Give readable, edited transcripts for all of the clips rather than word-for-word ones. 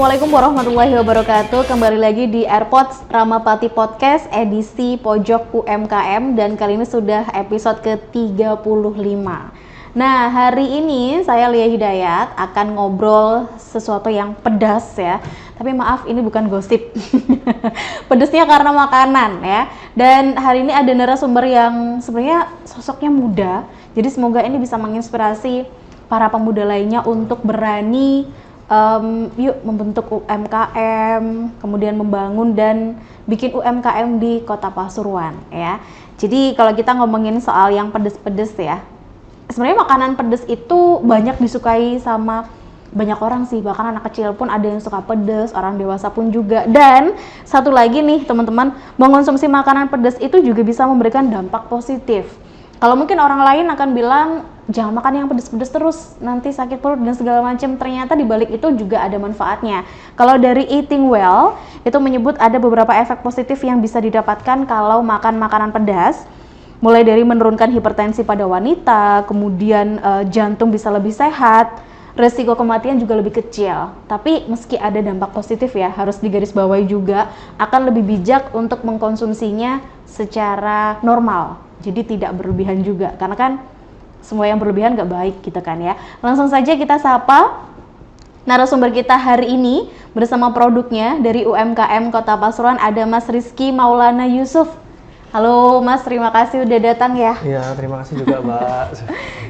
Assalamualaikum warahmatullahi wabarakatuh. Kembali lagi di AirPods Ramapati Podcast edisi Pojok UMKM dan kali ini sudah episode ke-35. Nah, hari ini saya Lia Hidayat akan ngobrol sesuatu yang pedas ya. Tapi maaf, ini bukan gosip. Pedesnya karena makanan ya. Dan hari ini ada narasumber yang sebenarnya sosoknya muda. Jadi semoga ini bisa menginspirasi para pemuda lainnya untuk berani yuk membentuk UMKM, kemudian membangun dan bikin UMKM di Kota Pasuruan ya. Jadi kalau kita ngomongin soal yang pedes-pedes ya, sebenarnya makanan pedes itu banyak disukai sama banyak orang sih, bahkan anak kecil pun ada yang suka pedes, orang dewasa pun juga. Dan satu lagi nih teman-teman, mengonsumsi makanan pedes itu juga bisa memberikan dampak positif. Kalau mungkin orang lain akan bilang jangan makan yang pedes-pedes terus, nanti sakit perut dan segala macam. Ternyata di balik itu juga ada manfaatnya. Kalau dari Eating Well, itu menyebut ada beberapa efek positif yang bisa didapatkan kalau makan makanan pedas. Mulai dari menurunkan hipertensi pada wanita, kemudian jantung bisa lebih sehat, resiko kematian juga lebih kecil. Tapi meski ada dampak positif ya, harus digarisbawahi juga akan lebih bijak untuk mengkonsumsinya secara normal. Jadi tidak berlebihan juga, karena kan semua yang berlebihan nggak baik gitu kan ya. Langsung saja kita sapa narasumber kita hari ini bersama produknya dari UMKM Kota Pasuruan, ada Mas Rizky Maulana Yusuf. Halo Mas, terima kasih udah datang ya. Iya, terima kasih juga Mbak.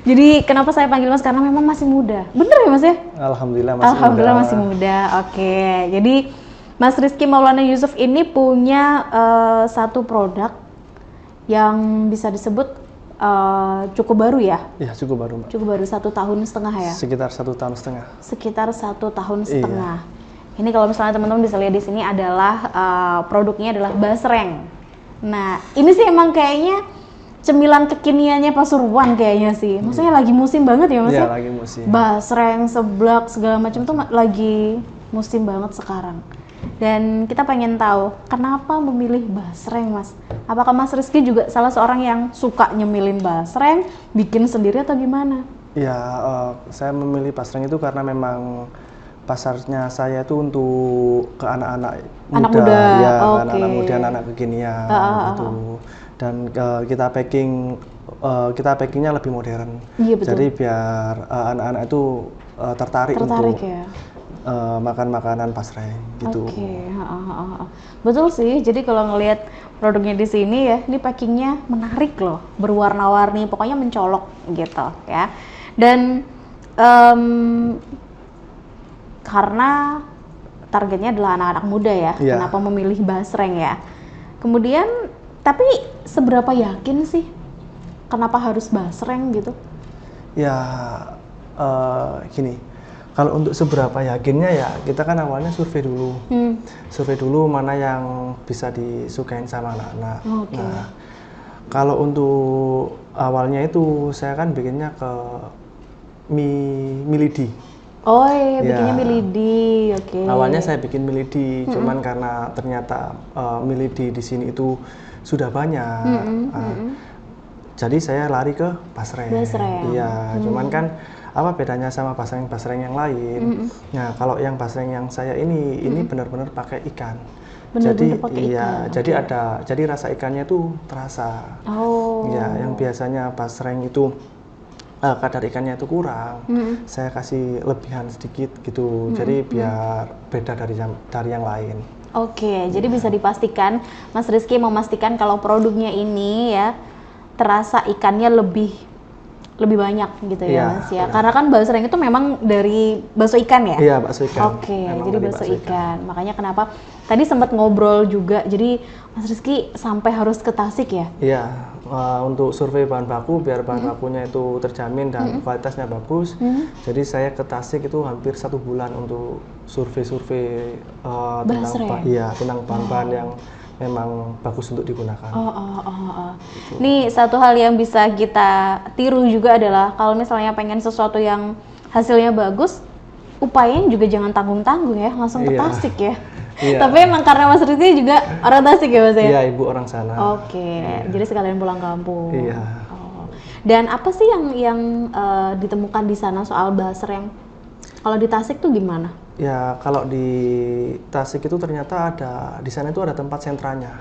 Jadi kenapa saya panggil Mas? Karena memang masih muda. Bener ya Mas ya? Alhamdulillah masih Alhamdulillah muda. masih muda. Oke, jadi Mas Rizky Maulana Yusuf ini punya satu produk yang bisa disebut cukup baru ya? Iya, cukup baru Mbak. Cukup baru 1,5 tahun ya? Sekitar 1,5 tahun. Sekitar 1,5 tahun. Iya. Ini kalau misalnya teman-teman bisa lihat di sini adalah produknya adalah basreng. Nah, ini sih emang kayaknya cemilan kekiniannya Pasuruan kayaknya sih. Maksudnya lagi musim banget ya Mas? Iya, lagi musim. Basreng, seblak, segala macam tuh lagi musim banget sekarang. Dan kita pengen tahu kenapa memilih basreng Mas? Apakah Mas Rizky juga salah seorang yang suka nyemilin basreng, bikin sendiri atau gimana? Iya, saya memilih basreng itu karena memang pasarnya saya itu untuk ke anak-anak muda. Ya, Okay. anak-anak muda, anak kekinian gitu. Dan kita packingnya lebih modern. Iya, betul. Jadi biar anak-anak itu tertarik untuk ya? makan makanan basreng gitu. Oke, betul sih. Jadi kalau ngelihat produknya di sini ya, ini packingnya menarik loh, berwarna-warni, pokoknya mencolok gitu ya. Dan karena targetnya adalah anak-anak muda ya, kenapa memilih basreng ya? Kemudian, tapi seberapa yakin sih kenapa harus basreng gitu? Ya, gini. Kalau untuk seberapa yakinnya ya kita kan awalnya survei dulu. Survei dulu mana yang bisa disukain sama anak-anak. Okay. Nah, kalau untuk awalnya itu saya kan bikinnya ke mie lidi. Oh iya, bikinnya mie lidi. Oke. Awalnya saya bikin mie lidi, cuman karena ternyata mie lidi di sini itu sudah banyak. Jadi saya lari ke basreng. Iya, cuman kan apa bedanya sama basreng yang lain? Nah, kalau yang basreng yang saya ini benar-benar pakai ikan. Jadi iya, jadi rasa ikannya itu terasa. Oh. Ya, yang biasanya basreng itu kadar ikannya itu kurang, saya kasih lebihan sedikit gitu. Jadi biar beda dari yang lain. Oke, jadi bisa dipastikan Mas Rizky memastikan kalau produknya ini ya terasa ikannya lebih banyak gitu ya Mas ya. Karena kan basreng itu memang dari bakso ikan ya? Iya, bakso ikan. Oke, jadi bakso ikan. Makanya kenapa tadi sempat ngobrol juga. Jadi Mas Rizky sampai harus ke Tasik ya? Iya, untuk survei bahan baku biar bahan bakunya itu terjamin dan kualitasnya bagus. Jadi saya ke Tasik itu hampir 1 bulan untuk survei tentang bahan-bahan yang memang bagus untuk digunakan. Gitu. Nih satu hal yang bisa kita tiru juga adalah kalau misalnya pengen sesuatu yang hasilnya bagus, upayain juga jangan tanggung-tanggung ya, langsung ke Tasik ya. Tapi emang karena Mas Rizky juga orang Tasik ya Mas ya? Iya, ibu orang sana. Jadi sekalian pulang kampung. Iya. Dan apa sih yang ditemukan di sana soal basreng? Kalau di Tasik tuh gimana? Ya kalau di Tasik itu ternyata di sana itu ada tempat sentranya.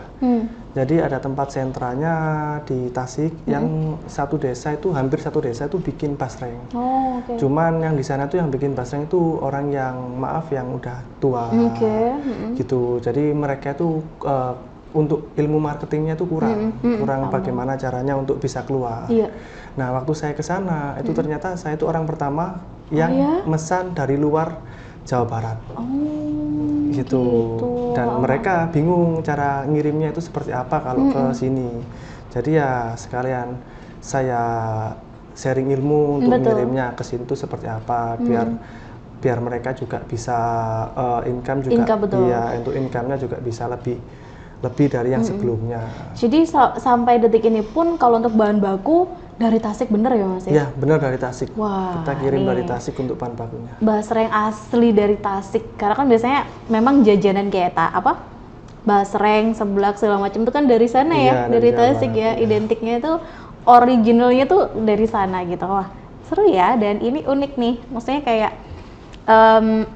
Jadi ada tempat sentranya di Tasik yang hampir satu desa itu bikin basreng. Cuman yang di sana tuh yang bikin basreng itu orang yang yang udah tua. Gitu. Jadi mereka itu untuk ilmu marketingnya itu kurang bagaimana caranya untuk bisa keluar. Nah waktu saya ke sana itu ternyata saya itu orang pertama yang mesan dari luar Jawa Barat. Gitu. Dan mereka bingung cara ngirimnya itu seperti apa kalau ke sini. Jadi ya sekalian saya sharing ilmu untuk ngirimnya ke sini itu seperti apa biar mereka juga bisa income juga. Iya, untuk income-nya juga bisa lebih dari yang sebelumnya. Jadi sampai detik ini pun kalau untuk bahan baku dari Tasik bener ya Mas? Iya bener dari Tasik. Wah, kita kirim dari Tasik untuk bahan bakunya. Basreng asli dari Tasik, karena kan biasanya memang jajanan kayak basreng, seblak segala macam itu kan dari sana ya, dari Tasik ya. Identiknya itu originalnya tuh dari sana gitu. Wah seru ya, dan ini unik nih, maksudnya kayak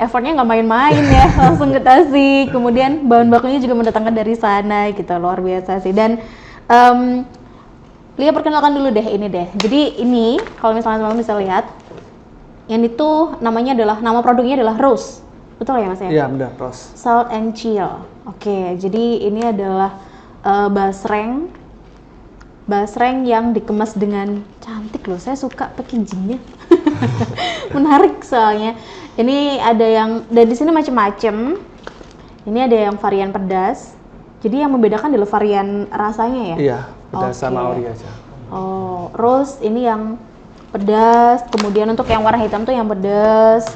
effortnya nggak main-main ya, langsung ke Tasik, kemudian bahan bakunya juga mendatangkan dari sana gitu, luar biasa sih. Dan Lia perkenalkan dulu deh ini deh. Jadi ini kalau misalnya teman-teman bisa lihat, yang itu nama produknya adalah Rose, betul ya Mas ya? Iya benar, Rose. Salt and Chill. Oke, jadi ini adalah basreng yang dikemas dengan cantik loh. Saya suka packagingnya, menarik soalnya. Ini ada yang dan di sini macam-macam. Ini ada yang varian pedas. Jadi yang membedakan adalah varian rasanya ya? Iya, pedas sama ori aja. Oh, Rose ini yang pedas. Kemudian untuk yang warna hitam tuh yang pedas.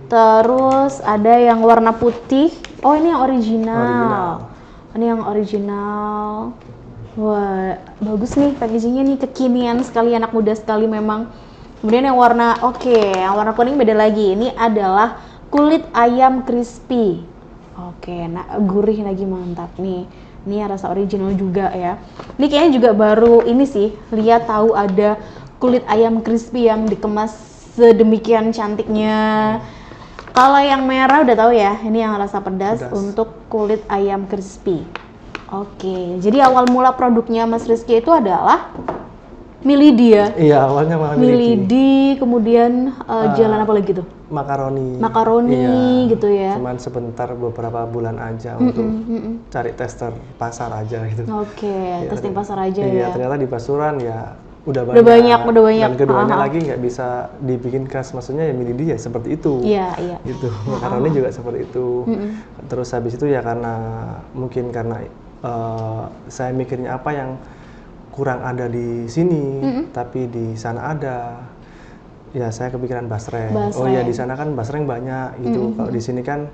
Terus ada yang warna putih. Oh, ini yang original. Ini yang original. Wah, bagus nih packagingnya nih, kekinian sekali, anak muda sekali memang. Kemudian yang warna yang warna kuning beda lagi. Ini adalah kulit ayam crispy. Nah gurih lagi, mantap nih. Ini rasa original juga ya. Ini kayaknya juga baru ini sih, lihat tahu ada kulit ayam crispy yang dikemas sedemikian cantiknya. Kalau yang merah udah tahu ya, ini yang rasa pedas. Untuk kulit ayam crispy. Jadi awal mula produknya Mas Rizky itu adalah Milidi ya? Iya, awalnya malah Milidi, kemudian jalan apa lagi tuh? Makaroni gitu ya? Cuman sebentar, beberapa bulan aja untuk cari tester pasar aja gitu. Testing pasar aja ya? Iya, ternyata di Pasuruan ya udah banyak. Dan keduanya lagi nggak bisa dibikin khas, maksudnya ya Milidi ya seperti itu. Iya. Gitu. Makaroni juga seperti itu. Terus habis itu ya karena saya mikirnya apa yang kurang ada di sini, tapi di sana ada. Ya saya kepikiran basreng. Oh ya di sana kan basreng banyak gitu. Kalau di sini kan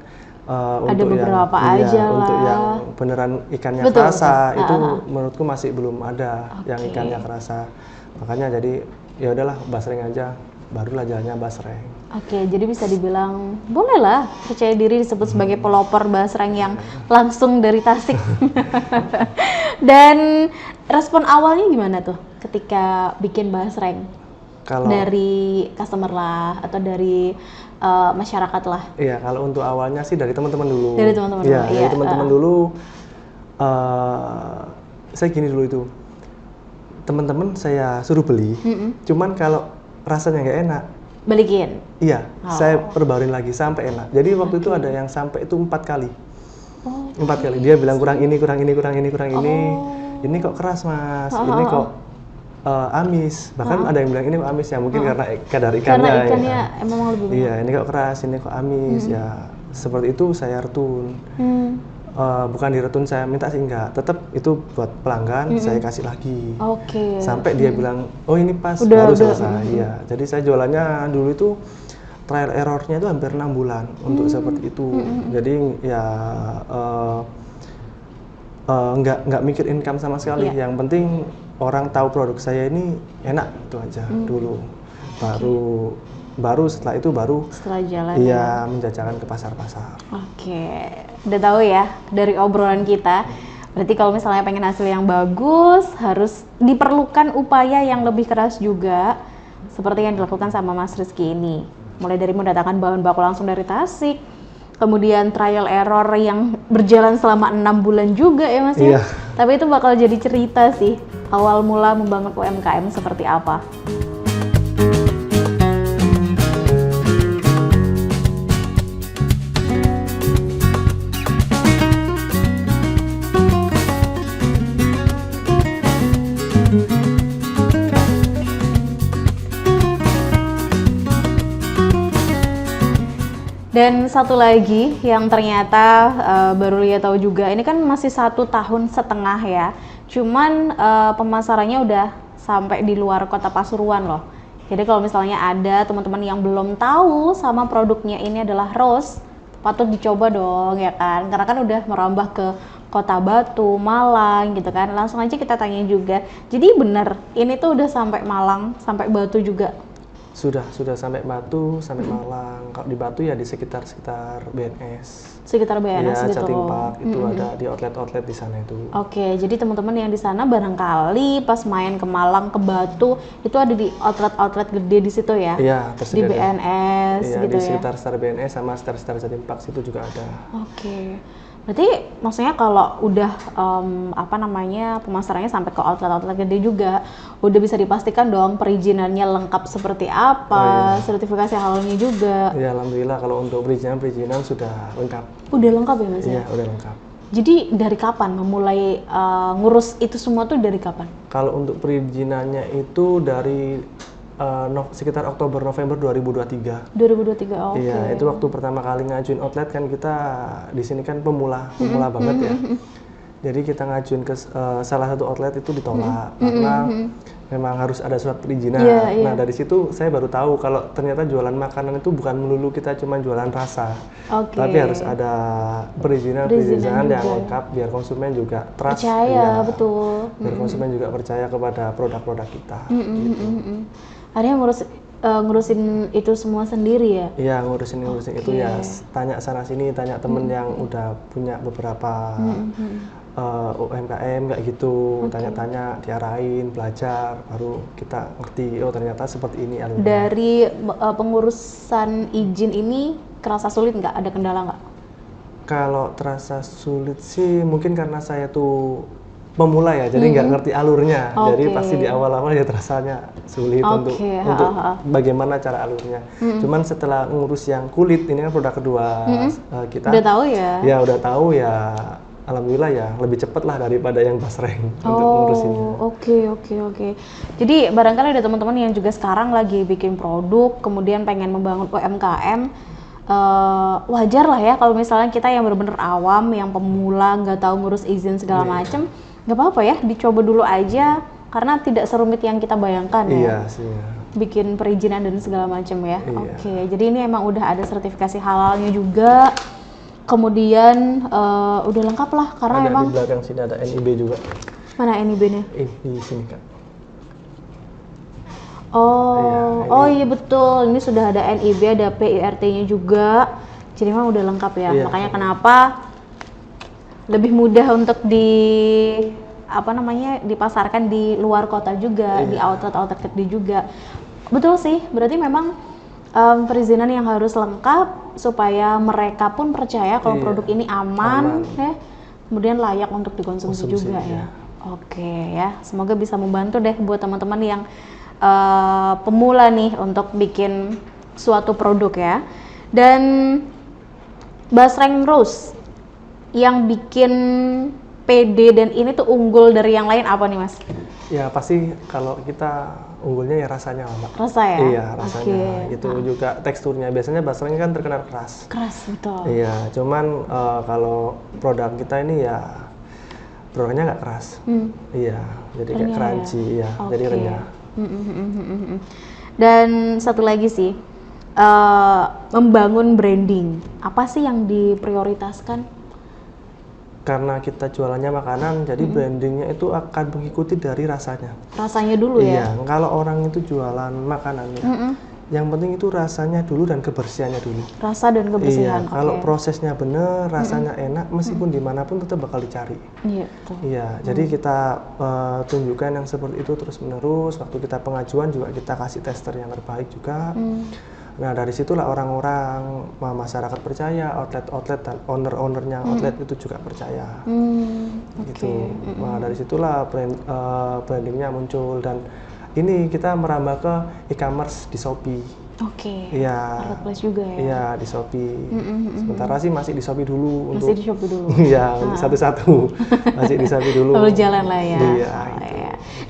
ada beberapa aja lah. Untuk yang beneran ikannya kerasa itu menurutku masih belum ada yang ikannya kerasa. Makanya jadi ya udahlah basreng aja. Barulah jalannya basreng. Jadi bisa dibilang bolehlah percaya diri disebut sebagai pelopor basreng yang langsung dari Tasik. Dan respon awalnya gimana tuh ketika bikin basreng? Dari customer lah atau dari masyarakat lah? Iya, kalau untuk awalnya sih dari teman-teman dulu. Dari teman-teman dulu. Dari teman-teman dulu. Saya gini dulu itu. Teman-teman saya suruh beli. Cuman kalau rasanya nggak enak, balikin. Iya, saya perbaruin lagi sampai enak. Jadi waktu itu ada yang sampai itu 4 kali. 4 kali. Dia bilang kurang ini. Ini kok keras Mas. Ini kok amis. Bahkan ada yang bilang ini kok amis ya, mungkin karena kadar ikannya. Karena ikannya emang lebih banyak. Iya, ini kok keras, ini kok amis ya. Seperti itu saya retun. Bukan diretun saya minta sih, enggak, tetap itu buat pelanggan saya kasih lagi. Sampai dia bilang oh ini pas, baru selesai. Iya, jadi saya jualannya dulu itu trial errornya itu hampir 6 bulan untuk seperti itu. Jadi ya nggak mikir income sama sekali. Yang penting orang tahu produk saya ini enak, itu aja dulu. Baru setelah itu setelah jalan menjajakan ke pasar-pasar. Udah tahu ya dari obrolan kita. Berarti kalau misalnya pengen hasil yang bagus harus diperlukan upaya yang lebih keras juga, seperti yang dilakukan sama Mas Rizky ini. Mulai dari mendatangkan bahan baku langsung dari Tasik, kemudian trial error yang berjalan selama 6 bulan juga ya Mas ya. Tapi itu bakal jadi cerita sih, awal mula membangun UMKM seperti apa. Dan satu lagi yang ternyata baru Lia tahu juga, ini kan masih 1,5 tahun ya. Cuman pemasarannya udah sampai di luar kota Pasuruan loh. Jadi kalau misalnya ada teman-teman yang belum tahu sama produknya ini adalah Rose, patut dicoba dong ya kan. Karena kan udah merambah ke Kota Batu, Malang gitu kan. Langsung aja kita tanya juga. Jadi bener, ini tuh udah sampai Malang, sampai Batu juga. Sudah sampai Batu, sampai Malang. Kalau di Batu ya di sekitar BNS. Sekitar BNS ya, gitu. Jatim Park itu ada di outlet di sana itu. Oke, jadi teman-teman yang di sana barangkali pas main ke Malang, ke Batu, itu ada di outlet gede di situ ya? Iya, tersedia. Di BNS iya, gitu di ya? Di sekitar Star BNS sama Star Jatim Park situ juga ada. Oke. Berarti maksudnya kalau udah pemasarannya sampai ke outlet gede juga, udah bisa dipastikan dong perizinannya lengkap seperti apa, sertifikasi halalnya juga. Ya alhamdulillah kalau untuk perizinan sudah lengkap. Udah lengkap ya Mas? Iya, udah lengkap. Jadi dari kapan memulai ngurus itu semua tuh dari kapan? Kalau untuk perizinannya itu dari sekitar Oktober November 2023. 2023, oke. Iya, itu waktu pertama kali ngajuin outlet kan kita di sini kan pemula banget ya. Jadi kita ngajuin ke salah satu outlet itu ditolak karena memang harus ada surat perizinan. Nah dari situ saya baru tahu kalau ternyata jualan makanan itu bukan melulu kita cuma jualan rasa, tapi harus ada perizinan yang lengkap biar konsumen juga trust. Percaya, betul. Biar konsumen juga percaya kepada produk-produk kita. Akhirnya ngurusin itu semua sendiri ya? Iya, ngurusin itu ya. Tanya sana sini, tanya temen yang udah punya beberapa UMKM kayak gitu, tanya-tanya, diarahin, belajar, baru kita ngerti, oh ternyata seperti ini alurnya. Dari pengurusan izin ini kerasa sulit nggak? Ada kendala nggak? Kalau terasa sulit sih mungkin karena saya tuh pemula ya, jadi nggak ngerti alurnya, jadi pasti di awal-awal ya terasanya sulit untuk bagaimana cara alurnya. Cuman setelah ngurus yang kulit, ini kan produk kedua kita. Udah tahu ya? Ya udah tahu ya, alhamdulillah ya lebih cepat lah daripada yang basreng untuk ngurusinnya. Oke. Jadi barangkali ada teman-teman yang juga sekarang lagi bikin produk, kemudian pengen membangun UMKM. Wajar lah ya kalau misalnya kita yang benar-benar awam, yang pemula, nggak tahu ngurus izin segala macem. Nggak apa-apa ya, dicoba dulu aja karena tidak serumit yang kita bayangkan ya. Iya sih. Bikin perizinan dan segala macam ya. Oke, jadi ini emang udah ada sertifikasi halalnya juga. Kemudian udah lengkap lah karena ada memang di belakang sini ada NIB juga. Mana NIB-nya? Di sini Kak. Iya betul. Ini sudah ada NIB, ada PIRT-nya juga. Jadi memang udah lengkap ya. Makanya kenapa lebih mudah untuk dipasarkan di luar kota juga, di outlet gede juga. Betul sih, berarti memang perizinan yang harus lengkap supaya mereka pun percaya kalau produk ini aman. Ya, kemudian layak untuk dikonsumsi juga ya. Oke ya, semoga bisa membantu deh buat teman-teman yang pemula nih untuk bikin suatu produk ya. Dan Basreng Rose yang bikin PD dan ini tuh unggul dari yang lain apa nih Mas? Ya pasti kalau kita unggulnya ya rasanya Mbak. Rasa ya? Iya rasanya. Itu juga teksturnya. Biasanya basreng kan terkenal keras. Keras betul. Iya, cuman kalau produk kita ini ya produknya nggak keras. Iya, jadi kayak crunchy ya, jadi renyah. Dan satu lagi sih, membangun branding. Apa sih yang diprioritaskan? Karena kita jualannya makanan, jadi brandingnya itu akan mengikuti dari rasanya. Rasanya dulu ya? Iya, kalau orang itu jualan makanan ya, yang penting itu rasanya dulu dan kebersihannya dulu. Rasa dan kebersihan. Iya, kalau prosesnya benar, rasanya enak, meskipun dimanapun tetap bakal dicari. Iya, betul. Iya, jadi kita tunjukkan yang seperti itu terus menerus. Waktu kita pengajuan juga kita kasih tester yang terbaik juga. Nah dari situlah orang-orang, masyarakat percaya, outlet dan owner-ownernya outlet itu juga percaya. Gitu. Nah dari situlah brandingnya muncul, dan ini kita merambah ke e-commerce di Shopee. Iya. Marketplace juga ya. Iya di Shopee. Sementara sih masih di Shopee dulu. Masih di Shopee dulu. Iya, satu-satu. Masih di Shopee dulu. Lalu jalan lah ya. Iya.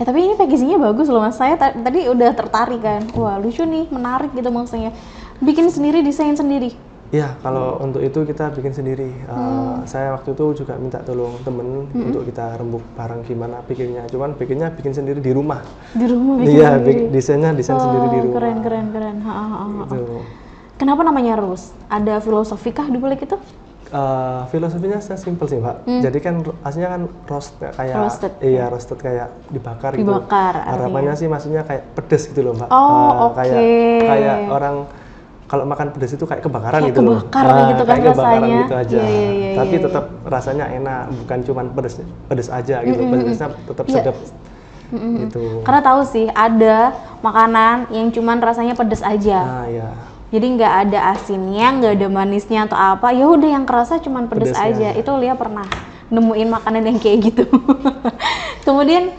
Ya, tapi ini packagingnya bagus loh Mas. Saya tadi udah tertarik kan. Wah lucu nih, menarik gitu maksudnya. Bikin sendiri, desain sendiri. Iya, kalau untuk itu kita bikin sendiri. Saya waktu itu juga minta tolong temen untuk kita rembuk bareng gimana bikinnya. Cuman bikin sendiri di rumah. Di rumah bikin iya, sendiri? Desain sendiri di rumah. Keren. Gitu. Kenapa namanya Rose? Ada filosofi kah di balik itu? Filosofinya simpel sih Mbak. Jadi kan aslinya kan roast kayak roasted. Iya, roasted kayak dibakar gitu. Harapannya sih maksudnya kayak pedes gitu loh Mbak. Kayak orang kalau makan pedas itu kayak kebakaran gitu loh. Gitu kan kayak rasanya. Kebakaran gitu aja. Tapi Iya. tetap rasanya enak, bukan cuma pedas aja gitu. Pedasnya tetap sedap. Gitu. Karena tahu sih ada makanan yang cuman rasanya pedas aja. Nah, iya. Jadi nggak ada asinnya, nggak ada manisnya atau apa. Ya udah yang kerasa cuman pedas aja. Itu Lia pernah nemuin makanan yang kayak gitu. Kemudian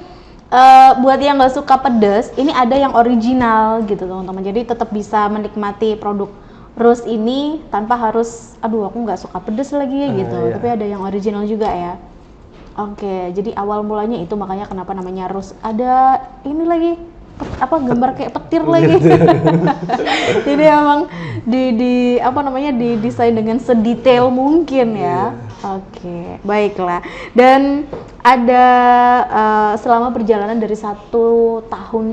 buat yang nggak suka pedas, ini ada yang original gitu teman-teman. Jadi tetap bisa menikmati produk Rose ini tanpa harus, aduh aku nggak suka pedas lagi ya gitu. Iya. Tapi ada yang original juga ya. Oke, jadi awal mulanya itu makanya kenapa namanya Rose. Ada ini lagi gambar kayak petir lagi. Jadi emang didesain dengan sedetail mungkin ya. Oke, baiklah. Dan ada selama perjalanan dari 1,5 tahun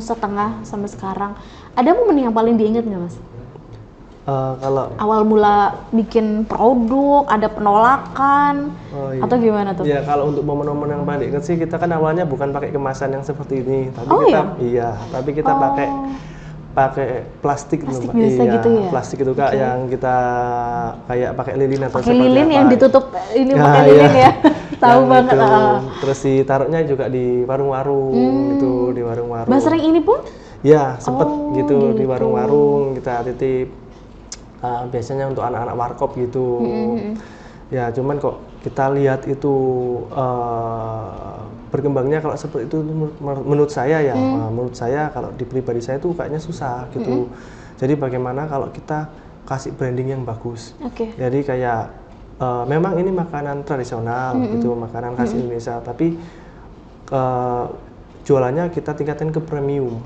sampai sekarang, ada momen yang paling diingat nggak Mas? Kalau awal mula bikin produk, ada penolakan atau gimana tuh? Ya kalau untuk momen-momen yang paling diingat sih, kita kan awalnya bukan pakai kemasan yang seperti ini, tapi tapi kita pakai plastik Plastik biasa gitu ya? Plastik itu Kak, yang kita kayak pakai lilin atau pakai seperti lilin apa. yang ditutup ini pakai lilin ya. Tahu banget. Terus ditaruhnya juga di warung-warung gitu, di warung-warung. Basreng ini pun? Ya, sempet gitu di warung-warung kita titip. Biasanya untuk anak-anak warkop gitu. Ya, cuman kok kita lihat itu berkembangnya kalau seperti itu menurut saya ya, menurut saya kalau di pribadi saya itu kayaknya susah gitu. Jadi bagaimana kalau kita kasih branding yang bagus. Jadi kayak memang ini makanan tradisional gitu, makanan khas Indonesia, tapi jualannya kita tingkatin ke premium.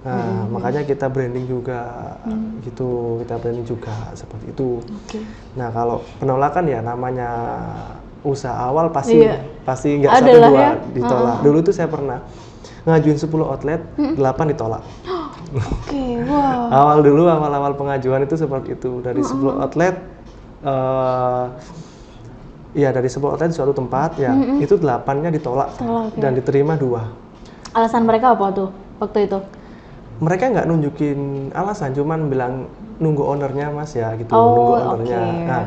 Nah, makanya kita branding juga gitu, kita branding juga seperti itu. Nah, kalau penolakan ya namanya usaha awal pasti nggak 1-2 ditolak. Dulu tuh saya pernah ngajuin 10 outlet, 8 ditolak. Awal pengajuan itu seperti itu, dari 10 outlet dari 10 outlet di suatu tempat ya, itu 8-nya ditolak dan diterima 2. Alasan mereka apa tuh waktu itu? Mereka nggak nunjukin alasan, cuman bilang nunggu ownernya Mas ya gitu, nunggu ownernya. Nah,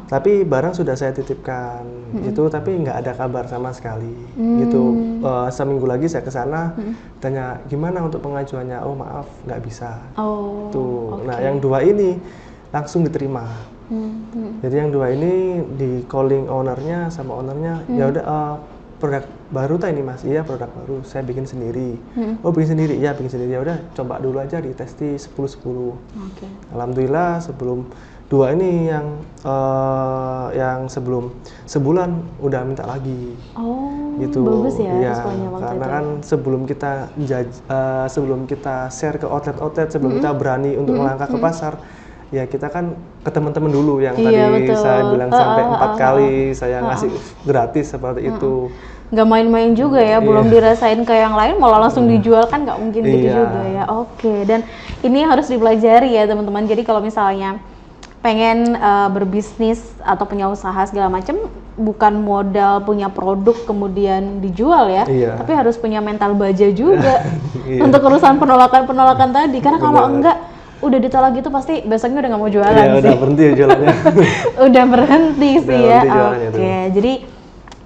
tapi barang sudah saya titipkan gitu, tapi nggak ada kabar sama sekali gitu. Seminggu lagi saya ke sana, tanya gimana untuk pengajuannya, oh maaf nggak bisa. Nah yang 2 ini langsung diterima. Jadi yang 2 ini di calling ownernya sama ownernya, ya udah produk baru ini Mas, iya produk baru, saya bikin sendiri. Oh bikin sendiri, iya bikin sendiri, ya udah coba dulu aja ditesti 10-10. Alhamdulillah sebelum 2 ini yang sebelum sebulan udah minta lagi. Gitu. Bagus ya, karena kan sebelum kita share ke outlet, sebelum kita berani untuk melangkah ke pasar, ya kita kan ke teman-teman dulu yang tadi saya bilang sampai 4 kali saya ngasih gratis seperti itu. Nggak main-main juga ya, belum dirasain ke yang lain malah langsung dijual, kan nggak mungkin gitu juga ya. Dan ini harus dipelajari ya teman-teman. Jadi kalau misalnya pengen berbisnis atau punya usaha segala macam, bukan modal punya produk kemudian dijual ya, tapi harus punya mental baja juga untuk urusan penolakan tadi. Karena kalau enggak udah ditolak gitu pasti besoknya udah nggak mau jualan sih. Udah berhenti jualannya. Udah berhenti sih ya. Jadi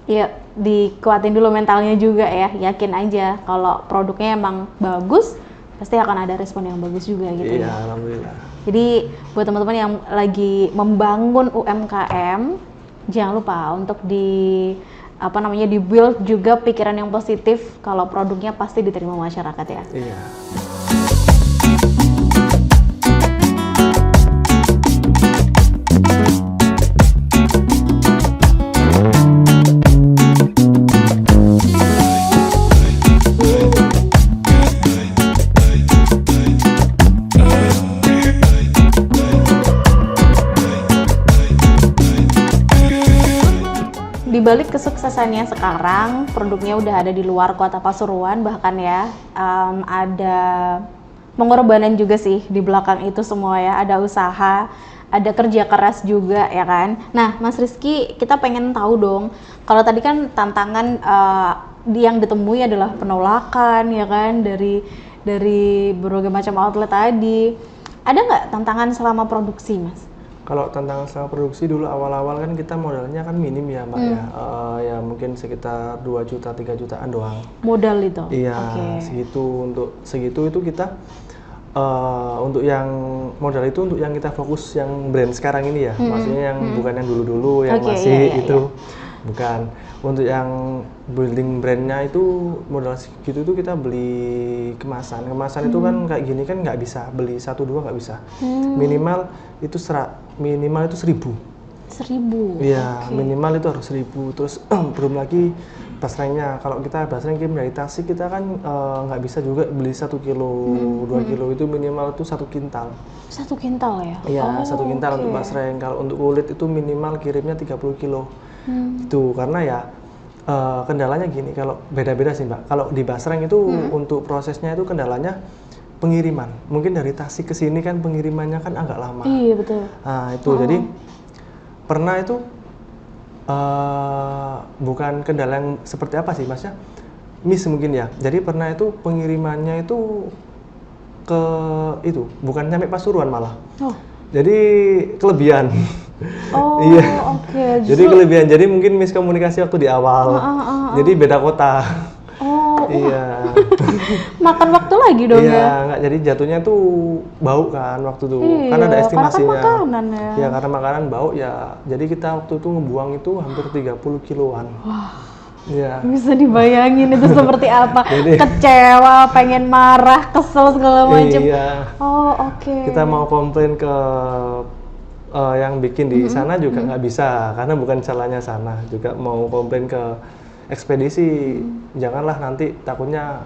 ya dikuatin dulu mentalnya juga ya, yakin aja kalau produknya emang bagus, pasti akan ada respon yang bagus juga gitu iya, ya. alhamdulillah. Jadi buat teman-teman yang lagi membangun UMKM, jangan lupa untuk di build juga pikiran yang positif kalau produknya pasti diterima masyarakat ya. Iya. Di balik kesuksesannya sekarang, produknya udah ada di luar kota Pasuruan bahkan ya, ada pengorbanan juga sih di belakang itu semua ya, ada usaha, ada kerja keras juga ya kan. Nah Mas Rizky, kita pengen tahu dong, kalau tadi kan tantangan yang ditemui adalah penolakan ya kan dari berbagai macam outlet tadi. Ada nggak tantangan selama produksi Mas? Kalau tantangan selama produksi dulu awal-awal kan kita modalnya kan minim ya Mbak ya. Ya mungkin sekitar 2 juta 3 jutaan doang. Modal itu? Iya, Okay. segitu itu kita untuk yang modal itu untuk yang kita fokus yang brand sekarang ini ya. Maksudnya yang bukan yang dulu-dulu yang masih itu. Bukan. Untuk yang building brandnya itu modal segitu itu kita beli kemasan. Kemasan itu kan kayak gini kan nggak bisa beli 1-2 nggak bisa. Minimal itu 1.000. 1.000? Iya, minimal itu harus 1.000. Terus belum lagi basrengnya. Kalau kita basreng kirim dari Tasik kita kan nggak bisa juga beli 1 kilo, 2 kilo, itu minimal itu 1 kintal. 1 kintal ya? Iya, 1 kintal untuk basreng. Kalau untuk kulit itu minimal kirimnya 30 kilo. Itu karena ya kendalanya gini, kalau beda-beda sih Mbak. Kalau di basreng itu untuk prosesnya itu kendalanya pengiriman. Mungkin dari Tasik ke sini kan pengirimannya kan agak lama. Iya betul. Nah itu jadi pernah itu bukan kendala yang seperti apa sih Masnya? Miss mungkin ya. Jadi pernah itu pengirimannya itu ke itu bukan sampai Pasuruan malah. Jadi kelebihan. Iya. Oke. Jadi kelebihan. Jadi mungkin miskomunikasi waktu di awal. Jadi beda kota. Iya. Makan waktu lagi dong ya? Iya, nggak, jadi jatuhnya tuh bau kan waktu itu. Iya, Kan ada estimasinya. karena makanan ya. Ya karena makanan bau ya. Jadi kita waktu itu ngebuang itu hampir 30 kiloan. Wah. Iya. Bisa dibayangin itu seperti apa. Kecewa, pengen marah, kesel segala macam. Iya. Oke. Kita mau komplain ke yang bikin di sana juga nggak bisa karena bukan salahnya sana. Juga mau komplain ke ekspedisi, janganlah nanti takutnya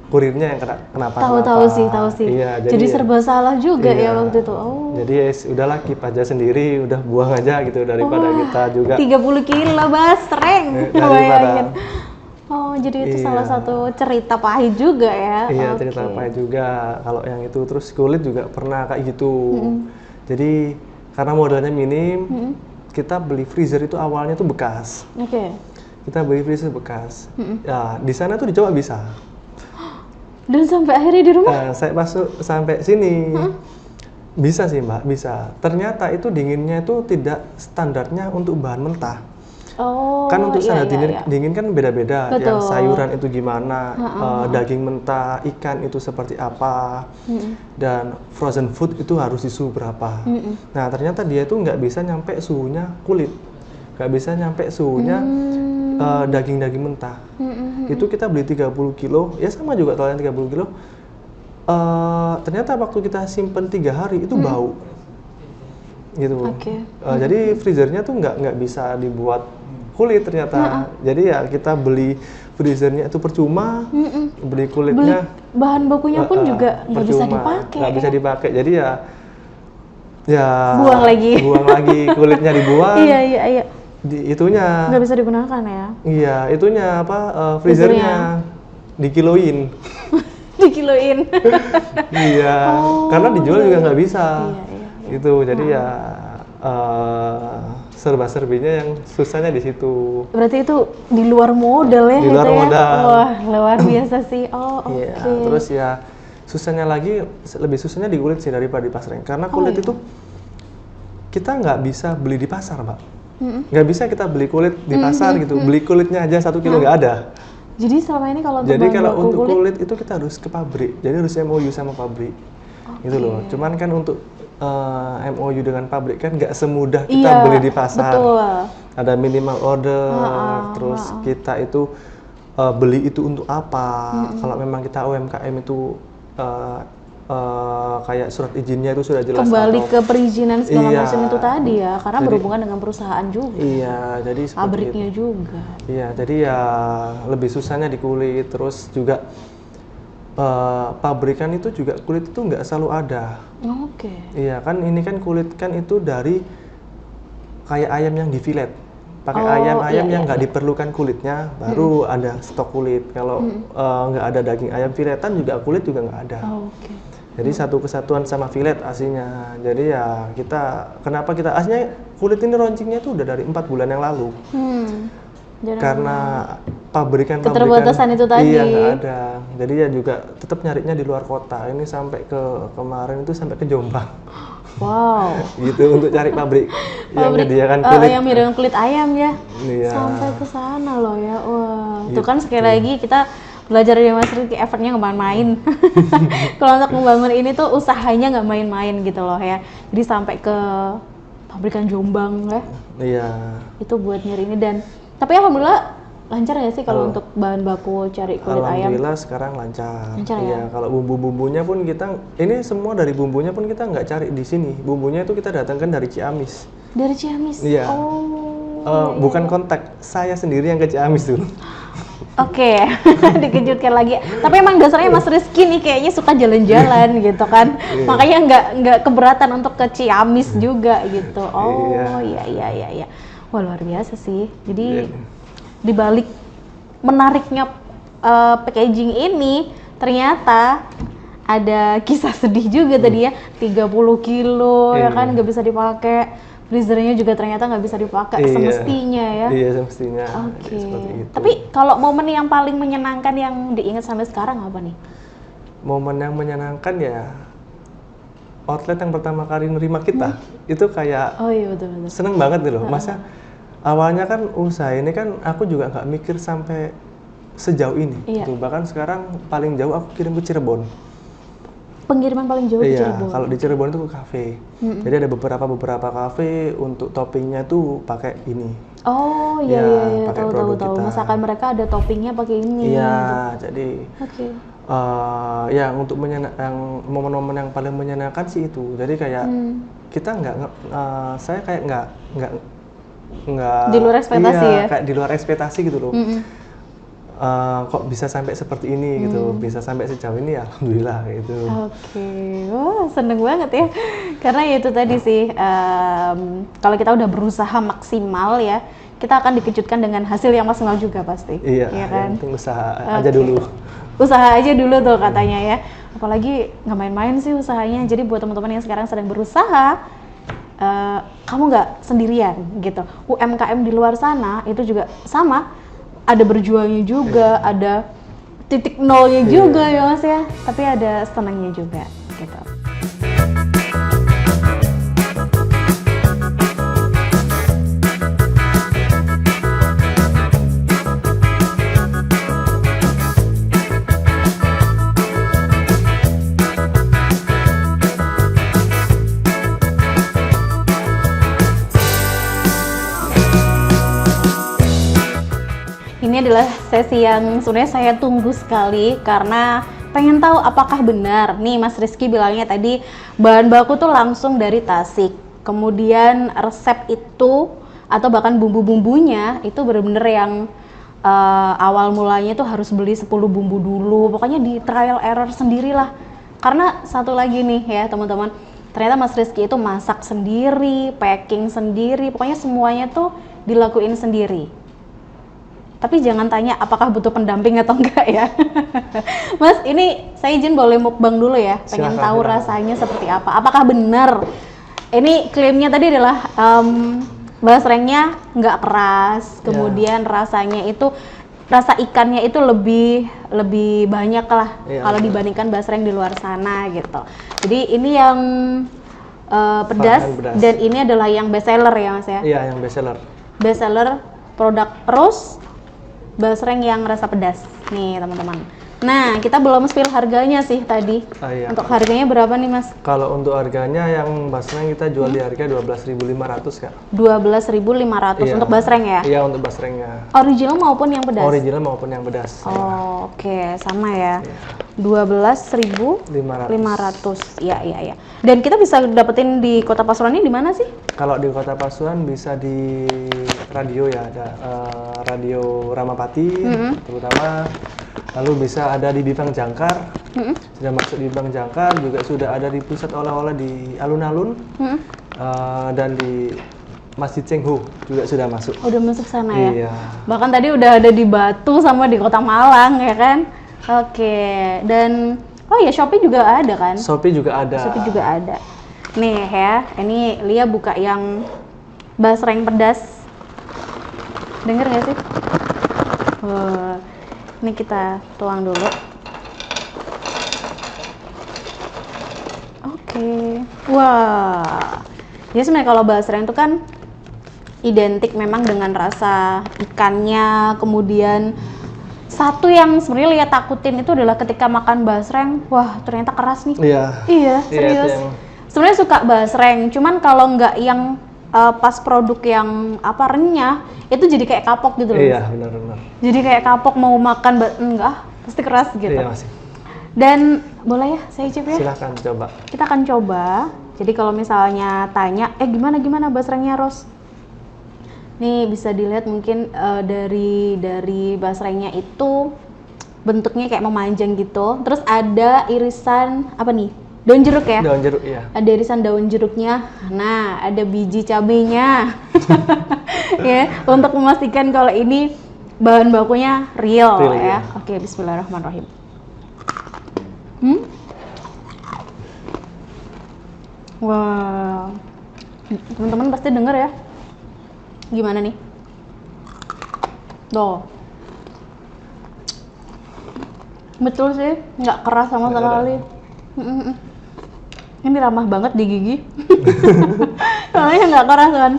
kurirnya yang kenapa-napa. Tahu sih. Iya, jadi serba salah juga ya waktu itu. Jadi udahlah keep aja sendiri, udah buang aja gitu daripada kita juga 30 kilo basreng. Bayangin. Jadi itu salah satu cerita pahit juga ya. Iya, cerita pahit juga kalau yang itu. Terus kulit juga pernah kayak gitu. Jadi karena modalnya minim, kita beli freezer itu awalnya tuh bekas. Kita beli freezer bekas. Ya, di sana tuh dicoba bisa. Dan sampai akhirnya di rumah? Saya masuk sampai sini. Bisa sih Mbak, bisa. Ternyata itu dinginnya itu tidak standarnya untuk bahan mentah. Kan untuk standar dingin kan beda-beda. Yang sayuran itu gimana, daging mentah, ikan itu seperti apa, dan frozen food itu harus di suhu berapa. Nah ternyata dia itu nggak bisa nyampe suhunya kulit, nggak bisa nyampe suhunya daging-daging mentah. Itu kita beli 30 kilo, ya sama juga kalau yang 30 kilo. Ternyata waktu kita simpen 3 hari itu bau, gitu. Jadi freezernya tuh nggak bisa dibuat kulit ternyata. Jadi ya kita beli freezernya itu percuma, beli kulitnya. Bahan bakunya pun juga nggak bisa dipakai. Nggak bisa dipakai. Jadi ya buang lagi kulitnya dibuang. Iya. Itunya nggak bisa digunakan ya? Iya, itunya apa freezernya dikiloin. Dikiloin. Iya, karena dijual juga nggak bisa. Iya. Itu jadi ya serba-serbinya yang susahnya di situ. Berarti itu di luar modal ya? Di luar modal. Wah, luar biasa sih. Iya, terus ya susahnya lagi, lebih susahnya di kulit sih daripada di basreng. Karena kulit itu kita nggak bisa beli di pasar, Mbak. Nggak bisa kita beli kulit di pasar gitu. Beli kulitnya aja 1 kilo nggak ada. Jadi selama ini kalau Jadi kalau untuk kulit itu kita harus ke pabrik. Jadi harus MOU sama pabrik. Gitu loh. Cuman kan untuk MOU dengan pabrik kan nggak semudah kita beli di pasar. Betul. Ada minimal order, terus kita itu beli itu untuk apa? Kalau memang kita UMKM itu kayak surat izinnya itu sudah jelas. Kembali ke perizinan segala macam itu tadi ya, karena jadi, berhubungan dengan perusahaan juga. Iya, jadi pabriknya juga. Iya, jadi ya lebih susahnya di kulit, terus juga pabrikan itu juga kulit itu nggak selalu ada. Oke. Iya kan, ini kan kulit kan itu dari kayak ayam yang di filet. Pakai ayam yang nggak diperlukan kulitnya, baru ada stok kulit. Kalau nggak ada daging ayam filetan juga kulit juga nggak ada. Jadi satu kesatuan sama filet aslinya. Jadi ya kenapa kita aslinya kulit ini launchingnya itu udah dari 4 bulan yang lalu. Karena pabrikan keterbatasan itu tadi. Iya nggak ada. Jadi ya juga tetap nyarinya di luar kota. Ini sampai kemarin itu sampai ke Jombang. Wow. Gitu untuk cari pabrik yang menyediakan kulit. Yang menyediakan kulit ayam ya. Iya. Sampai ke sana loh ya. Wah. Itu kan sekali lagi kita belajar dari Mas Rizky, effortnya nggak main-main. Kalau untuk membangun ini tuh usahanya nggak main-main gitu loh ya. Jadi sampai ke pabrikan Jombang ya. Iya. Itu buat nyari ini tapi alhamdulillah lancar ya sih kalau untuk bahan baku cari kulit ayam. Alhamdulillah sekarang lancar. Lancar ya. Iya, kalau bumbu-bumbunya pun ini semua dari bumbunya pun kita nggak cari di sini. Bumbunya itu kita datangkan dari Ciamis. Dari Ciamis. Iya. Bukan kontak, saya sendiri yang ke Ciamis dulu. Oke, dikejutkan lagi. Tapi emang dasarnya Mas Rizky nih kayaknya suka jalan-jalan gitu kan. Makanya nggak keberatan untuk ke Ciamis juga gitu. Iya. Wah luar biasa sih. Jadi dibalik menariknya packaging ini ternyata ada kisah sedih juga tadi ya. 30 kilo ya kan nggak bisa dipakai. Freezernya juga ternyata nggak bisa dipakai semestinya ya. Iya semestinya. Oke. Tapi kalau momen yang paling menyenangkan yang diingat sampai sekarang apa nih? Momen yang menyenangkan ya outlet yang pertama kali nerima kita itu kayak betul. seneng banget nih loh. Masa awalnya kan usaha ini kan aku juga nggak mikir sampai sejauh ini. Gitu. Bahkan sekarang paling jauh aku kirim ke Cirebon. Pengiriman paling jauh ke Cirebon? Iya, kalau di Cirebon itu ke kafe. Jadi ada beberapa kafe untuk toppingnya tuh pakai ini. Oh iya, tahu. Masakan mereka ada toppingnya pakai ini. Iya, jadi ya untuk momen-momen yang paling menyenangkan sih itu. Jadi kayak kita saya kayak nggak di luar ekspektasi ya? Kayak di luar ekspektasi gitu loh. Kok bisa sampai seperti ini gitu, bisa sampai sejauh ini ya alhamdulillah gitu. Oke, wah seneng banget ya. Karena ya itu tadi sih, kalau kita udah berusaha maksimal ya, kita akan dikejutkan dengan hasil yang maksimal juga pasti. Iya kan? Yang penting usaha aja dulu. Usaha aja dulu tuh katanya ya. Apalagi nggak main-main sih usahanya. Jadi buat teman-teman yang sekarang sedang berusaha, kamu nggak sendirian gitu. UMKM di luar sana itu juga sama. Ada berjuangnya juga, ada titik nolnya juga ya Mas ya, tapi ada senangnya juga gitu. Ini adalah sesi yang sebenarnya saya tunggu sekali karena pengen tahu apakah benar nih Mas Rizky bilangnya tadi bahan baku tuh langsung dari Tasik, kemudian resep itu atau bahkan bumbu-bumbunya itu benar-benar yang awal mulanya tuh harus beli 10 bumbu dulu, pokoknya di trial error sendirilah. Karena satu lagi nih ya teman-teman, ternyata Mas Rizky itu masak sendiri, packing sendiri, pokoknya semuanya tuh dilakuin sendiri. Tapi jangan tanya apakah butuh pendamping atau enggak ya. Mas, ini saya izin boleh mukbang dulu ya. Pengen tahu rasanya seperti apa. Apakah benar? Ini klaimnya tadi adalah basrengnya nggak keras. Kemudian rasanya itu, rasa ikannya itu lebih banyak lah kalau dibandingkan basreng di luar sana gitu. Jadi ini yang pedas dan ini adalah yang best seller ya Mas ya? Iya, yang best seller. Best seller produk Rose. basreng yang rasa pedas nih teman-teman. Nah, kita belum spill harganya sih tadi. Iya. Untuk harganya berapa nih, Mas? Kalau untuk harganya yang basreng kita jual di harga 12.500, Kak. 12.500 Iya. untuk basreng ya? Iya, untuk basrengnya. Original maupun yang pedas? Original maupun yang pedas. Oh, oke, sama ya. Iya. 12.500. Iya. Dan kita bisa dapetin di Kota Pasuruan ini di mana sih? Kalau di Kota Pasuruan bisa di radio ya, ada radio Ramapati terutama. Lalu bisa ada di Bipang Jangkar, sudah masuk di Bipang Jangkar, juga sudah ada di pusat oleh-oleh di alun-alun, dan di Masjid Cengho juga sudah masuk. Udah masuk sana ya? Iya. Bahkan tadi udah ada di Batu sama di Kota Malang ya kan? Oke, dan oh ya Shopee juga ada kan? Shopee juga ada. Shopee juga ada. Nih ya, ini Lia buka yang basreng pedas. Denger nggak sih? Ini kita tuang dulu. Oke. Wah. Jadi sebenarnya kalau basreng itu kan identik memang dengan rasa ikannya, kemudian satu yang sebenarnya Lia takutin itu adalah ketika makan basreng, wah ternyata keras nih. Iya. Iya, serius. Iya, Sebenarnya suka basreng, cuman kalau nggak yang pas produk yang renyah, itu jadi kayak kapok gitu loh. Iya, benar-benar. Jadi kayak kapok mau makan, enggak, pasti keras gitu. Iya, masih. Dan boleh ya saya icip ya? Silahkan coba. Kita akan coba. Jadi kalau misalnya tanya, gimana basrengnya Ros? Nih bisa dilihat mungkin dari basrengnya itu bentuknya kayak memanjang gitu. Terus ada irisan apa nih? Daun jeruk ya? Daun jeruk, iya. Ada irisan daun jeruknya. Nah, ada biji cabenya. Ya, untuk memastikan kalau ini bahan bakunya real ya. Ya. Oke, bismillahirrahmanirrahim. Wah. Teman-teman pasti denger ya. Gimana nih? Tuh. Betul sih, nggak keras sama sekali. Ini ramah banget di gigi. Soalnya nggak keras kan.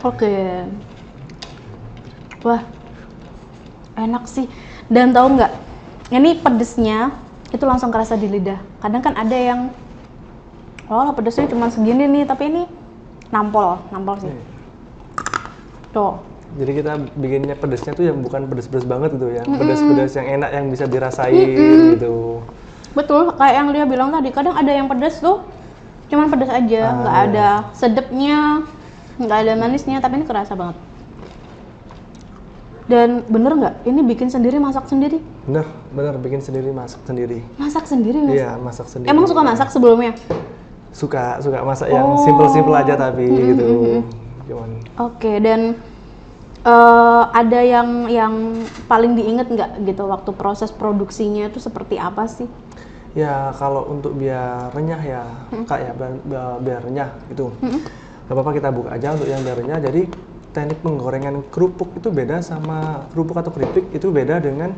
Oke. Wah, enak sih. Dan tahu nggak, ini pedesnya itu langsung kerasa di lidah. Kadang kan ada yang, pedesnya cuma segini nih, tapi ini nampol sih. Tuh. Jadi kita bikinnya pedesnya tuh yang bukan pedes-pedes banget gitu ya, pedes-pedes yang enak yang bisa dirasain gitu. Betul, kayak yang Lia bilang tadi, kadang ada yang pedes tuh cuman pedes aja, nggak ada sedepnya, nggak ada manisnya, tapi ini kerasa banget. Dan bener nggak, ini bikin sendiri, masak sendiri? Bener bikin sendiri, masak sendiri. Masak sendiri, Mas? Iya, masak sendiri. Emang suka masak sebelumnya? Suka masak yang simple-simple aja tapi gitu. Oke, dan ada yang paling diinget nggak gitu waktu proses produksinya itu seperti apa sih? Ya kalau untuk biar renyah ya Kak ya, biar renyah gitu. Gak apa-apa kita buka aja untuk yang biar renyah. Jadi teknik penggorengan kerupuk itu beda sama kerupuk atau keripik itu beda dengan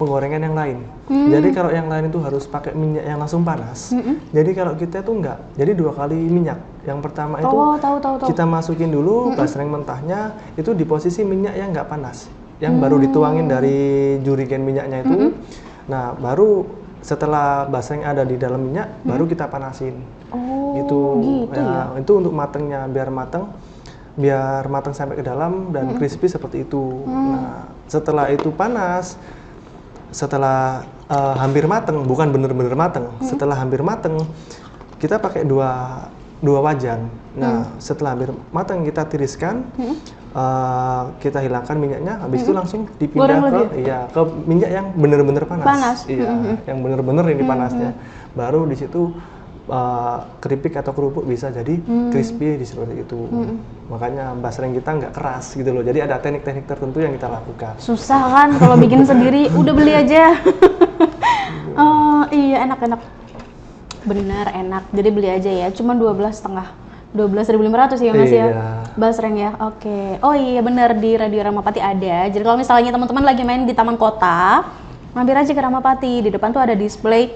penggorengan yang lain. Jadi kalau yang lain itu harus pakai minyak yang langsung panas. Jadi kalau kita tuh enggak. Jadi 2 kali minyak. Yang pertama itu tahu. kita masukin dulu basreng mentahnya itu di posisi minyak yang enggak panas. Yang baru dituangin dari jurigen minyaknya itu. Nah, baru setelah basreng ada di dalam minyak baru kita panasin. Gitu ya. Itu untuk matengnya biar mateng sampai ke dalam dan crispy seperti itu. Nah, setelah itu panas, setelah hampir mateng, bukan bener-bener mateng, setelah hampir mateng, kita pakai dua wajan. Nah, setelah hampir mateng kita tiriskan, kita hilangkan minyaknya, habis itu langsung dipindah ke minyak yang bener-bener panas. Iya, yang bener-bener ini panasnya. Baru di situ keripik atau kerupuk bisa jadi crispy seperti itu. Makanya basreng kita nggak keras gitu loh. Jadi ada teknik-teknik tertentu yang kita lakukan. Susah kan kalau bikin sendiri, udah beli aja. Iya, enak. Benar enak. Jadi beli aja ya. Cuma 12.500 ya Mas ya. Basreng ya. Oke. Oh iya benar, di Radio Ramapati ada. Jadi kalau misalnya teman-teman lagi main di Taman Kota, mampir aja ke Ramapati. Di depan tuh ada display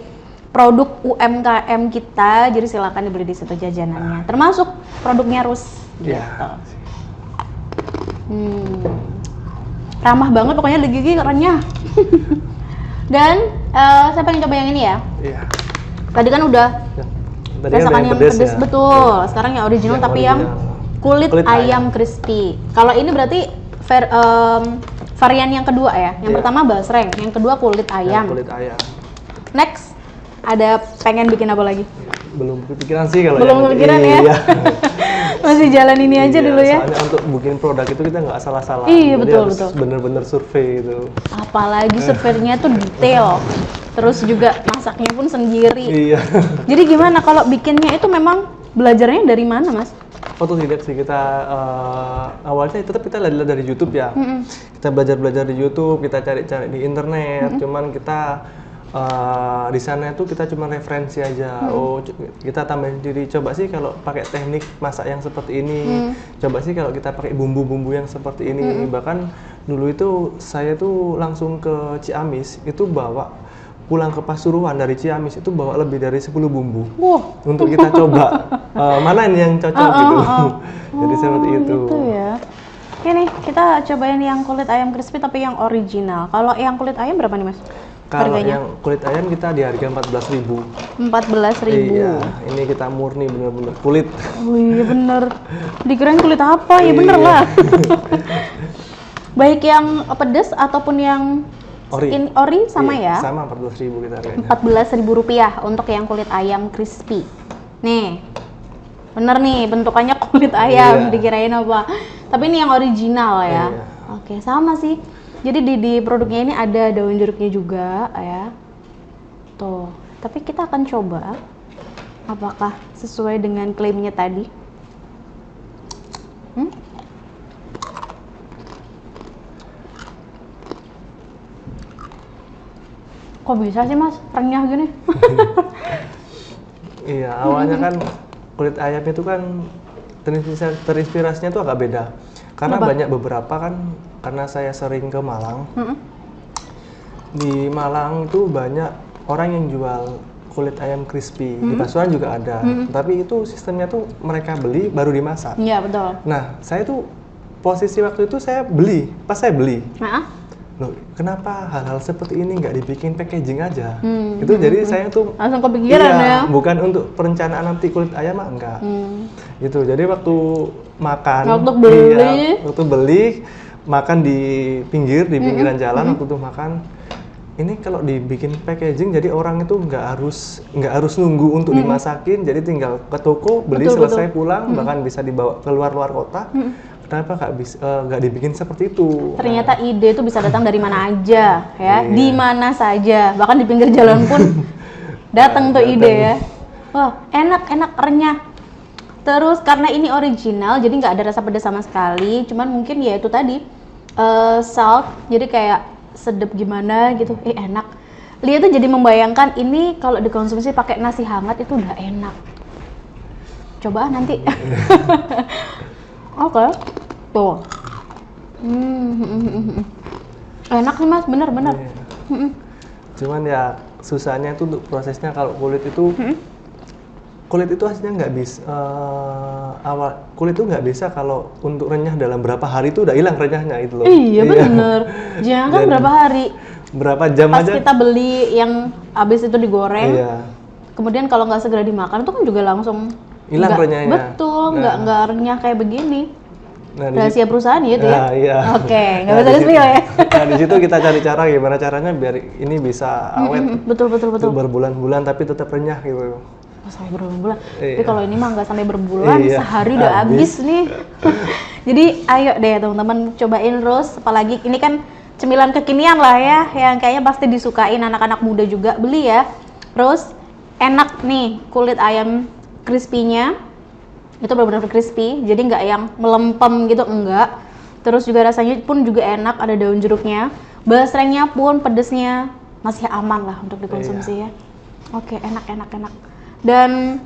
produk UMKM kita, jadi silakan dibeli di situ jajanannya, termasuk produknya Rus. Gitu. Ramah banget pokoknya di gigi, renyah. Dan saya pengen coba yang ini ya. Iya. Tadi kan udah Tadi kan rasakan yang pedes, ya. betul. Sekarang yang original tapi yang kulit ayam crispy. Kalau ini berarti varian yang kedua ya. Yang pertama basreng, yang kedua kulit ayam. Kulit ayam. Next, ada pengen bikin apa lagi? Belum kepikiran sih kalau belum kepikiran ya. Iya. Masih jalan ini aja dulu ya. Soalnya untuk bikin produk itu kita nggak salah-salah. Iya, jadi betul, harus betul. Bener-bener survei itu. Apalagi surveinya tuh detail. Terus juga masaknya pun sendiri. Iya. Jadi gimana kalau bikinnya itu memang belajarnya dari mana, Mas? Otodidak sih kita awalnya tetap kita lihat dari YouTube ya. Kita belajar di YouTube, kita cari-cari di internet. Cuman kita di sana itu kita cuma referensi aja. Oh, kita tambahin diri. Coba sih kalau pakai teknik masak yang seperti ini. Coba sih kalau kita pakai bumbu-bumbu yang seperti ini. Bahkan dulu itu saya tuh langsung ke Ciamis itu pulang ke Pasuruan dari Ciamis itu bawa lebih dari 10 bumbu untuk kita coba mana ini yang cocok gitu. Jadi seperti itu. Gitu ya. Oke nih, kita cobain yang kulit ayam crispy tapi yang original. Kalau yang kulit ayam berapa nih, Mas? Kalau harganya? yang kulit ayam kita di harga 14.000. 14.000. Iya, ini kita murni bener-bener kulit. Oh iya bener. Dikirain kulit apa? Ya bener Iya. lah. Baik yang pedas ataupun yang ori sama Iya, ya? sama 14.000 kita harganya. 14.000 rupiah untuk yang kulit ayam crispy. Nih, bener nih bentukannya kulit ayam, Iya. dikirain apa? Tapi ini yang original ya. Iya. Oke, sama sih. Jadi di produknya ini ada daun jeruknya juga ya. Tuh, tapi kita akan coba apakah sesuai dengan klaimnya tadi. Kok bisa sih, Mas? Renyah gini. Iya, awalnya kan kulit ayam itu kan terinspirasinya tuh agak beda. Karena banyak beberapa kan, karena saya sering ke Malang. Di Malang itu banyak orang yang jual kulit ayam crispy. Di Pasuruan juga ada. Tapi itu sistemnya tuh mereka beli baru dimasak. Iya, betul. Nah, saya tuh posisi waktu itu saya beli. Pas saya beli, loh, kenapa hal-hal seperti ini nggak dibikin packaging aja? Itu jadi saya tuh langsung kepikiran ya. bukan untuk perencanaan nanti kulit ayam mah enggak. Gitu. Jadi waktu makan, waktu beli makan di pinggiran jalan waktu itu makan. Ini kalau dibikin packaging jadi orang itu nggak harus nunggu untuk dimasakin, jadi tinggal ke toko beli selesai pulang, bahkan bisa dibawa keluar kota. Kenapa nggak dibikin seperti itu? Ternyata ide itu bisa datang dari mana aja ya, di mana saja, bahkan di pinggir jalan pun datang tuh ide ya. Wah, enak renyah. Terus karena ini original, jadi nggak ada rasa pedas sama sekali. Cuman mungkin ya itu tadi salt, jadi kayak sedep gimana gitu. Enak. Lia tuh jadi membayangkan ini kalau dikonsumsi pakai nasi hangat itu udah enak. Coba nanti. Oke. Tuh. Enak sih, Mas, bener. Cuman ya susahnya tuh untuk prosesnya kalau kulit itu hasilnya nggak bisa kulit itu nggak bisa kalau untuk renyah dalam berapa hari itu udah hilang renyahnya itu loh. Iya bener. Jangan berapa hari. Berapa jam Pas aja. kita beli yang habis itu digoreng. Iya. Kemudian kalau nggak segera dimakan itu kan juga langsung hilang renyahnya. Betul, nggak renyah kayak begini. Nah, rahasia perusahaan gitu ya? Nah, iya. Oke, nggak bisa di-spill ya? Nah, di situ kita cari cara gimana caranya biar ini bisa awet. Betul. Berbulan-bulan tapi tetap renyah gitu. Sampai berbulan. Iya. Tapi kalau ini mah nggak sampai berbulan, Iya, sehari udah habis nih. Jadi ayo deh teman-teman cobain terus, apalagi ini kan cemilan kekinian lah ya, yang kayaknya pasti disukain anak-anak muda juga, beli ya. Terus enak nih kulit ayam crispy-nya, itu benar-benar crispy, jadi nggak yang melempem gitu, enggak. Terus juga rasanya pun juga enak, ada daun jeruknya, basrengnya pun pedesnya masih aman lah untuk dikonsumsi ya. Oke, enak. Dan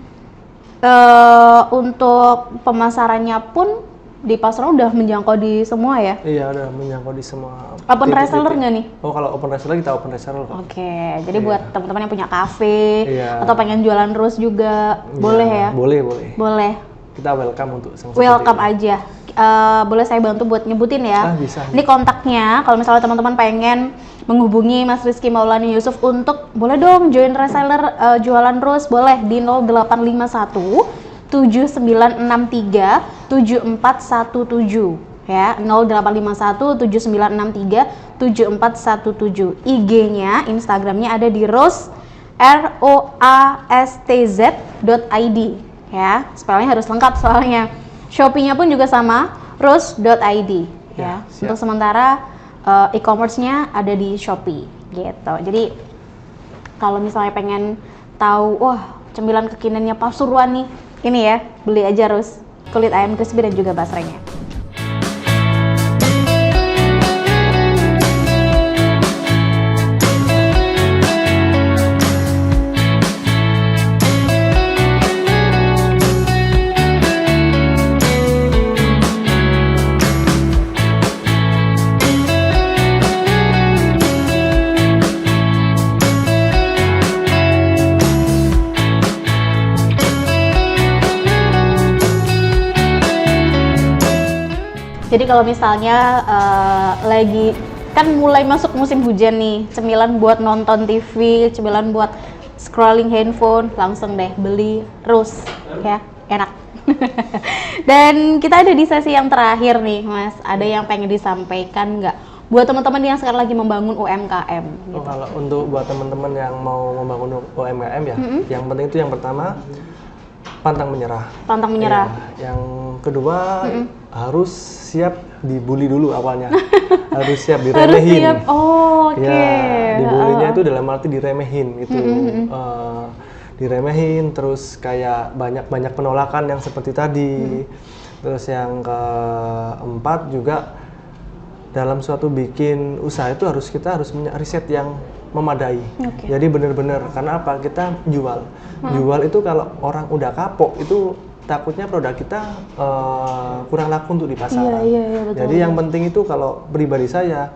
untuk pemasarannya pun di pasaran udah menjangkau di semua ya? Iya, udah menjangkau di semua. Open reseller nggak nih? Oh, kalau open reseller kita open reseller kok. Oke, jadi buat teman-teman yang punya kafe Iya. atau pengen jualan terus juga boleh ya? Boleh. Boleh. Kita welcome untuk Welcome aja. boleh saya bantu buat nyebutin ya. Bisa. Ini kontaknya, kalau misalnya teman-teman pengen menghubungi Mas Rizky Maulani Yusuf untuk boleh dong join reseller jualan rose, boleh di 0851 7963 7417 ya, 0851 7963 7417. IG-nya, Instagram-nya ada di roastz.id ya, spellnya harus lengkap soalnya. Shopee-nya pun juga sama, roast.id ya. Untuk sementara e-commerce-nya ada di Shopee gitu. Jadi kalau misalnya pengen tahu, wah cemilan kekiniannya Pasuruan nih, ini ya, beli aja Rus kulit ayam crispy dan juga basrengnya. Jadi kalau misalnya lagi kan mulai masuk musim hujan nih, cemilan buat nonton TV, cemilan buat scrolling handphone, langsung deh beli Rose ya, enak. Dan kita ada di sesi yang terakhir nih Mas, ada yang pengen disampaikan nggak buat teman-teman yang sekarang lagi membangun UMKM gitu? Kalau untuk buat teman-teman yang mau membangun UMKM ya, yang penting itu yang pertama pantang menyerah. Pantang menyerah. Ya, yang kedua harus siap dibully dulu awalnya. Harus siap diremehin. Harus siap. Oh, oke. Ya, dibulinya itu dalam arti diremehin gitu. Diremehin, terus kayak banyak penolakan yang seperti tadi. Terus yang keempat juga dalam suatu bikin usaha itu kita harus punya riset yang memadai. Jadi benar-benar, karena apa? Kita jual. Jual itu kalau orang udah kapok itu takutnya produk kita kurang laku untuk di pasaran. Betul. Jadi yang penting itu kalau pribadi saya,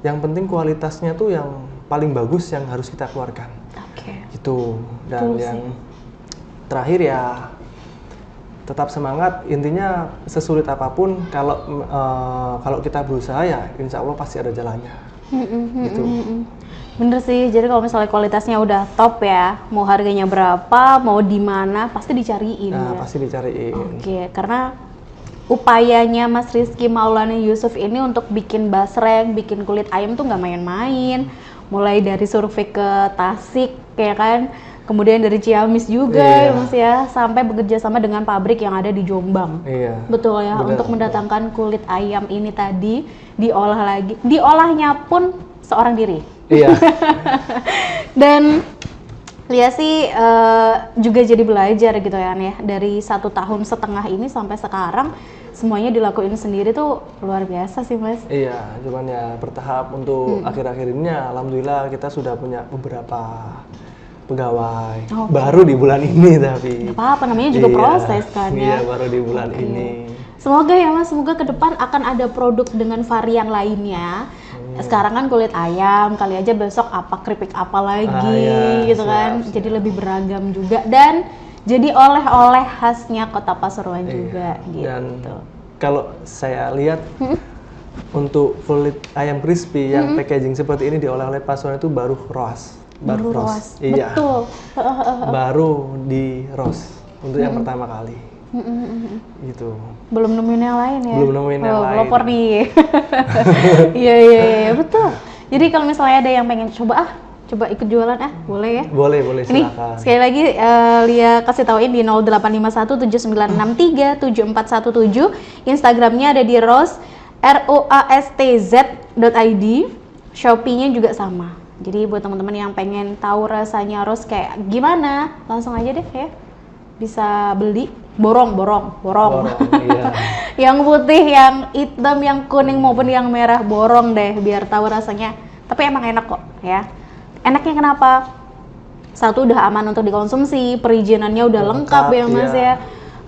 yang penting kualitasnya tuh yang paling bagus yang harus kita keluarkan. Itu. Dan yang terakhir ya tetap semangat. Intinya sesulit apapun kalau kita berusaha ya insya Allah pasti ada jalannya. Gitu. Bener sih, jadi kalau misalnya kualitasnya udah top ya, mau harganya berapa, mau di mana, pasti dicariin. Nah, ya? pasti dicariin. Oke, karena upayanya Mas Rizky Maulani Yusuf ini untuk bikin basreng, bikin kulit ayam tuh nggak main-main. Mulai dari survei ke Tasik, ya kan, kemudian dari Ciamis juga, ya Mas ya, sampai bekerja sama dengan pabrik yang ada di Jombang. Betul ya, bener, untuk mendatangkan kulit ayam ini tadi diolah lagi, diolahnya pun seorang diri. Dan Lia sih juga jadi belajar gitu ya, dari 1,5 tahun ini sampai sekarang semuanya dilakuin sendiri tuh luar biasa sih Mas. Iya, cuman ya bertahap untuk akhir-akhir ini ya, alhamdulillah kita sudah punya beberapa pegawai. Baru di bulan ini tapi. Apa namanya juga proses kan ya. Iya, baru di bulan ini. Semoga ya Mas, semoga ke depan akan ada produk dengan varian lainnya. Sekarang kan kulit ayam, kali aja besok apa keripik apa lagi gitu kan. Jadi lebih beragam juga dan jadi oleh-oleh khasnya Kota Pasuruan juga gitu. Dan kalau saya lihat untuk kulit ayam crispy yang packaging seperti ini diolah oleh Pasuruan itu baru roast. Baru roast. Iya. Betul. Baru di roast untuk yang pertama kali. Gitu. Belum nemuin yang lain ya? Belum nemuin yang lain. Pelopor nih. Iya, betul. Jadi kalau misalnya ada yang pengen coba ikut jualan boleh ya? Boleh silakan. Ini sekali lagi Lia kasih tauin di 0851 7963 7417. Instagramnya ada di roastz.id. Shopee-nya juga sama. Jadi buat teman-teman yang pengen tahu rasanya roast kayak gimana, langsung aja deh ya. Bisa beli borong. Iya. Yang putih, yang hitam, yang kuning maupun yang merah, borong deh biar tahu rasanya. Tapi emang enak kok ya. Enaknya kenapa? Satu, udah aman untuk dikonsumsi, perizinannya udah lengkap ya Mas ya.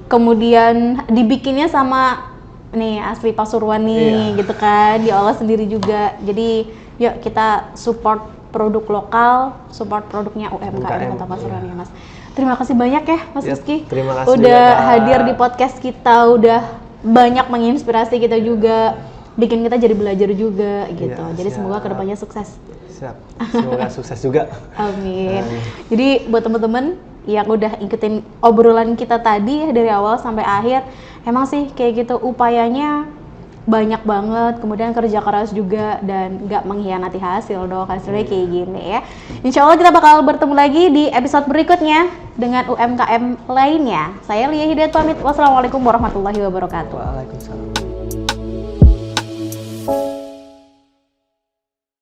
Kemudian dibikinnya sama nih asli Pasuruan nih gitu kan, diolah sendiri juga. Jadi yuk kita support produk lokal, support produknya UMKM Kota Pasuruan ya Mas. Terima kasih banyak ya Mas Rizky. Terima kasih udah hadir di podcast kita, udah banyak menginspirasi kita juga, bikin kita jadi belajar juga gitu. Jadi semoga kedepannya sukses. Siap, semoga sukses juga. Amin. Jadi buat teman-teman yang udah ikutin obrolan kita tadi dari awal sampai akhir, emang sih kayak gitu upayanya banyak banget, kemudian kerja keras juga dan nggak mengkhianati hasil dong, hasilnya kayak gini ya. Insya Allah kita bakal bertemu lagi di episode berikutnya dengan UMKM lainnya. Saya Lia Hidayat pamit. Wassalamualaikum warahmatullahi wabarakatuh. Waalaikumsalam.